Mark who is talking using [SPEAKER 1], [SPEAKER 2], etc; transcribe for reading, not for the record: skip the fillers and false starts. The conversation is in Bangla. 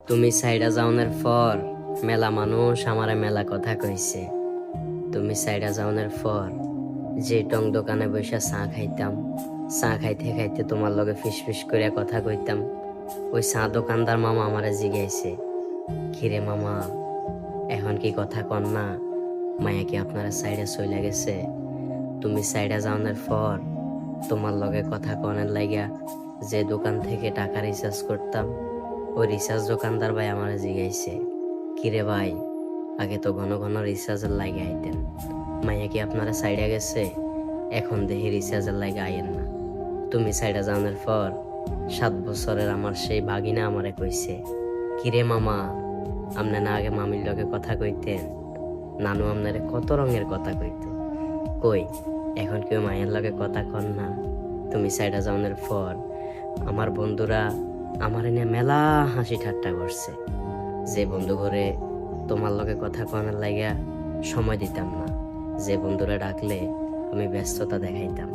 [SPEAKER 1] তুমি সাইডা যাওনের পর মেলা মানুষ আমারে মেলা কথা কইছে। তুমি সাইডা যাওনের পর যে টং দোকানে বসে চা খাইতাম, চা খাইতে খাইতে তোমার লগে ফিস ফিস করে কথা কইতাম, ওই চা দোকানদার মামা আমারে জিগাইছে, কিরে মামা এখন কি কথা কন না, মায়া কি আপনারা সাইডে চইলা গেছে? তুমি সাইডা যাওনের পর তোমার লগে কথা কনের লাগিয়া যে দোকান থেকে টাকা রিচার্জ করতাম, ওই রিচার্জ দোকানদার ভাই আমার জিগাইছে, কিরে ভাই আগে তো ঘন ঘন রিচার্জের লাগে আইতেন, মাইয়া কি আপনারা সাইডে গেছে? এখন দেখি রিচার্জের লাগে আইয়েন না। তুমি সাইডে যাওয়ার পর 7 বছরের আমার সেই ভাগিনা আমারে কইছে, কিরে মামা আপনি না আগে মামির লগে কথা কইতেন? নানু আপনারে কত রঙের কথা কইত, কই এখন কেউ মায়ের লগে কথা কন না? তুমি সাইডে যাওয়ার পর আমার বন্ধুরা আমার নিয়ে মেলা হাসি ঠাট্টা করছে, যে বন্ধু ঘরে তোমার লগে কথা কনার লাগিয়া সময় দিতাম না, যে বন্ধুরা ডাকলে আমি ব্যস্ততা দেখাইতাম।